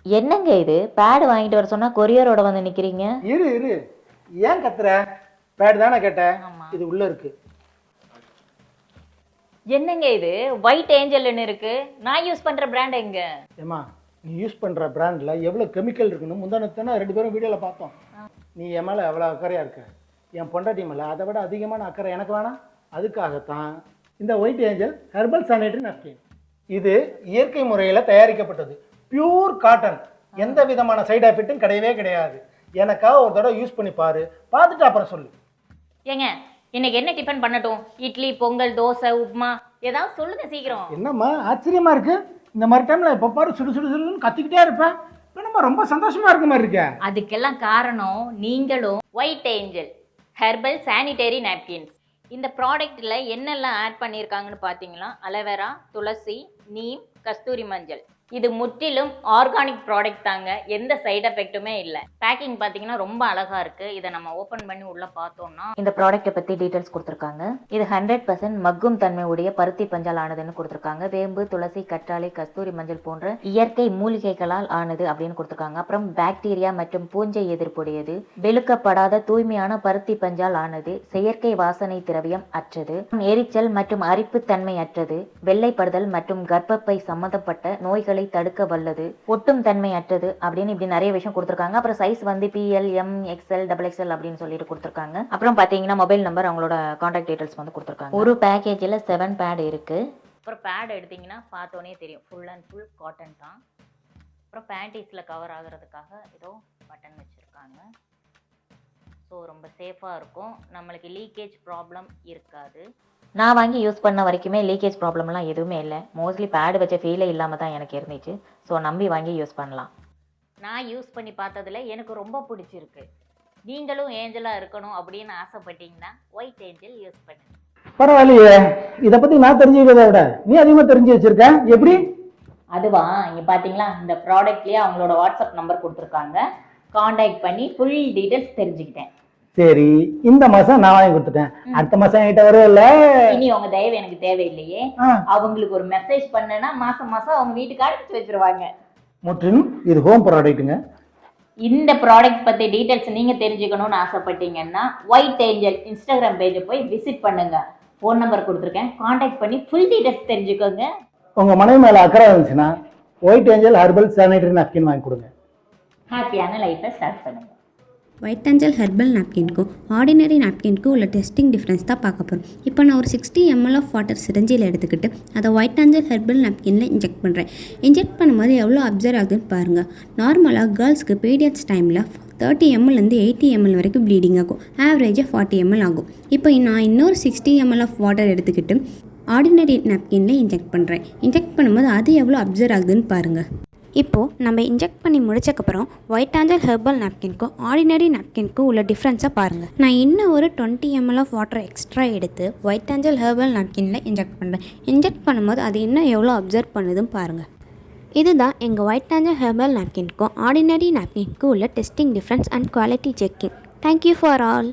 என்னங்க இது பேடு வாங்கிட்டு வர சொன்னா கொரியரோட வந்து நிக்கிறீங்க? இரு இரு, ஏன் கத்துற? பேட் தானே கேட்டேன், ஆமா. இது உள்ள இருக்கு. என்னங்க இது ஒயிட் ஏஞ்சல்னு இருக்கு? நான் யூஸ் பண்ற பிராண்ட் எங்க? ஏமா, நீ யூஸ் பண்ற பிராண்ட்ல எவ்வளவு கெமிக்கல் இருக்குன்னு முந்தானத்தானே 2 பேரும் வீடியோல பார்த்தோம். நீ என் மேல எவ்வளவு அக்கறையா இருக்க, என் பொண்டாட்டி மேல அதை விட அதிகமான அக்கறை எனக்கு வேணாம். அதுக்காகத்தான் இந்த white angel herbal sanitary napkin. இது இயற்கை முறையில் தயாரிக்கப்பட்டது, பியூர் காட்டன். எந்த விதமான சைடு எஃபெக்ட்டும் கிடையவே கிடையாது. எனக்காக ஒரு தடவை யூஸ் பண்ணி பாரு, பார்த்துட்டு அப்புறம் சொல்லு. ஏங்க இன்னைக்கு என்ன டிஃபன் பண்ணட்டும்? இட்லி, பொங்கல், தோசை, உப்புமா, ஏதாவது சொல்லுங்க சீக்கிரம். என்னம்மா ஆச்சரியமா இருக்கு, இந்த மாதிரி டைம்ல எப்ப பாரு சுடு சுடு சுடுன்னு கத்திக்கிட்டே இருப்பேன். என்னம்மா ரொம்ப சந்தோஷமா இருக்க மாதிரி இருக்க? அதுக்கெல்லாம் காரணம் நீங்களும். White angel herbal sanitary napkins. இந்த ப்ராடக்ட்ல என்னெல்லாம் ஆட் பண்ணியிருக்காங்கன்னு பார்த்தீங்கன்னா, அலோவேரா, துளசி, நீம், கஸ்தூரி மஞ்சள். இது முற்றிலும் ஆர்கானிக் ப்ராடக்ட் தாங்க, எந்த சைடு எஃபெக்ட்டுமே இல்லை. பேக்கிங் பார்த்தீங்கன்னா ரொம்ப அழகா இருக்கு. இதை நம்ம ஓப்பன் பண்ணி உள்ள பார்த்தோம்னா இந்த ப்ராடக்ட்டை பத்தி டீடைல்ஸ் கொடுத்துருக்காங்க. இது 100% மக்கும் தன்மை உடைய பருத்தி பஞ்சால் ஆனதுன்னு கொடுத்துருக்காங்க. வேம்பு, துளசி, கற்றாழை, கஸ்தூரி மஞ்சள் போன்ற இயற்கை மூலிகைகளால் ஆனது அப்படின்னு கொடுத்துருக்காங்க. அப்புறம் பாக்டீரியா மற்றும் பூஞ்சை எதிர்ப்புடையது, வெளுக்கப்படாத தூய்மையான பருத்தி பஞ்சால் ஆனது, செயற்கை வாசனை திரவியம் அற்றது, எரிச்சல் மற்றும் அரிப்பு தன்மை அற்றது, வெள்ளைப்படுதல் மற்றும் கர்ப்பப்பை சம்பந்தப்பட்ட நோய்களை தடுக்க வல்லது, ஒட்டும் தன்மை அற்றது அப்படின்னு இப்படி நிறைய விஷயம் கொடுத்துருக்காங்க. அப்புறம் சைஸ் வந்து PL, M, XL, XXL அப்படின்னு சொல்லிட்டு கொடுத்துருக்காங்க. அப்புறம் பாத்தீங்கன்னா மொபைல் நம்பர், அவங்களோட கான்டாக்ட் டீடைல்ஸ் வந்து கொடுத்துருக்காங்க. ஒரு பேக்கேஜில் 7 பேட் இருக்கு. அப்புறம் பேட் எடுத்தீங்கன்னா பார்த்தோன்னே தெரியும், ஃபுல் அண்ட் ஃபுல் காட்டன் தான். அப்புறம் பேண்டீஸில் கவர் ஆகிறதுக்காக ஏதோ பட்டன் வச்சுருக்காங்க. ஸோ ரொம்ப சேஃபாக இருக்கும், நம்மளுக்கு லீக்கேஜ் ப்ராப்ளம் இருக்காது. நான் வாங்கி யூஸ் பண்ண வரைக்குமே லீக்கேஜ் ப்ராப்ளம்லாம் எதுவுமே இல்லை. மோஸ்ட்லி பேடு வச்ச ஃபீலே இல்லாமல் தான் எனக்கு இருந்துச்சு. ஸோ நம்பி வாங்கி யூஸ் பண்ணலாம். நான் யூஸ் பண்ணி பார்த்ததுல எனக்கு ரொம்ப பிடிச்சிருக்கு. நீங்களும் ஏஞ்சலாக இருக்கணும் அப்படின்னு ஆசைப்பட்டீங்கன்னா ஒயிட் ஏஞ்சல் யூஸ் பண்ணுங்க. பரவாயில்லையே, இதை பத்தி நான் தெரிஞ்சுக்கிறத விட நீ அதிகமாக தெரிஞ்சு வச்சிருக்க. எப்படி? அதுவா, இங்கே பார்த்தீங்களா இந்த ப்ராடக்ட்லேயே அவங்களோட வாட்ஸ்அப் நம்பர் கொடுத்துருக்காங்க. காண்டாக்ட் பண்ணி ஃபுல் டீட்டெயில்ஸ் தெரிஞ்சுக்கிட்டேன். சரி, இந்த மாசம் நான் வாங்கி கொடுத்துட்டேன், அடுத்த மாசம் என்கிட்ட வரல. இனி உங்க தயவு எனக்கு தேவையில்லையே. அவங்களுக்கு ஒரு மெசேஜ் பண்ணனா மாசம் மாசம் அவங்க வீட்டுக்கு அனுப்பிச்சு வச்சிருவாங்க. முற்றிலும் இது ஹோம் ப்ராடக்ட்டுங்க. இந்த ப்ராடக்ட் பத்தி டீடைல்ஸ் நீங்க தெரிஞ்சுக்கணும்னு ஆசைப்பட்டீங்கன்னா ஒயிட் ஏஞ்சல் இன்ஸ்டாகிராம் பேஜை போய் விசிட் பண்ணுங்க. ஃபோன் நம்பர் கொடுத்துருக்கேன், காண்டாக்ட் பண்ணி ஃபுல் டீடைல்ஸ் தெரிஞ்சுக்கோங்க. உங்க மனைவி மேல அக்கறை இருந்துச்சுன்னா white angel herbal sanitary napkin வாங்கி கொடுங்க. ஹாப்பியான லைஃப்பை ஸ்டார்ட் பண்ணுங்க. ஒயிட் ஏஞ்சல் ஹெர்பல் நாப்கின்க்கும் ஆர்டினரி நாப்கின்க்கும் உள்ள டெஸ்டிங் டிஃப்ரென்ஸ் தான் பார்க்க போகிறோம். இப்போ நான் ஒரு 60 ml ஆஃப் வாட்டர் சிரஞ்சியில் எடுத்துக்கிட்டு அதை ஒயிட் ஏஞ்சல் ஹெர்பல் நாப்கினில் இன்ஜெக்ட் பண்ணுறேன். இன்ஜெக்ட் பண்ணும்போது எவ்வளோ அப்சர்வ் ஆகுதுன்னு பாருங்கள். நார்மலாக கேர்ள்ஸ்க்கு பீரியட்ஸ் டைமில் 30 ml 80 ml வரைக்கும் ப்ளீடிங் ஆகும். ஆவரேஜாக 40 ml ஆகும். இப்போ நான் இன்னொரு 60 ml ஆஃப் வாட்டர் எடுத்துக்கிட்டு ஆர்டினரி நாப்கினில் இன்ஜெக்ட் பண்ணுறேன். இன்ஜெக்ட் பண்ணும்போது அது எவ்வளோ அப்சர்வ் ஆகுதுன்னு பாருங்கள். இப்போது நம்ம இன்ஜெக்ட் பண்ணி முடிச்சக்கப்புறம் ஒயிட் ஏஞ்சல் ஹெர்பல் நாப்கின்க்கும் ஆர்டினரி நாப்கின்க்கும் உள்ள டிஃப்ரென்ஸை பாருங்கள். நான் இன்னும் ஒரு 20 ml ஆஃப் வாட்டர் எக்ஸ்ட்ரா எடுத்து ஒயிட் ஏஞ்சல் ஹெர்பல் நாப்கினில் இன்ஜெக்ட் பண்ணுறேன். இன்ஜெக்ட் பண்ணும்போது அது இன்னும் எவ்வளோ அப்சர்வ் பண்ணுதுன்னு பாருங்கள். இதுதான் எங்கள் ஒயிட் ஏஞ்சல் ஹெர்பல் நாப்கின்க்கும் ஆர்டினரி நாப்கின்க்கும் உள்ள testing difference and quality checking. Thank you for all.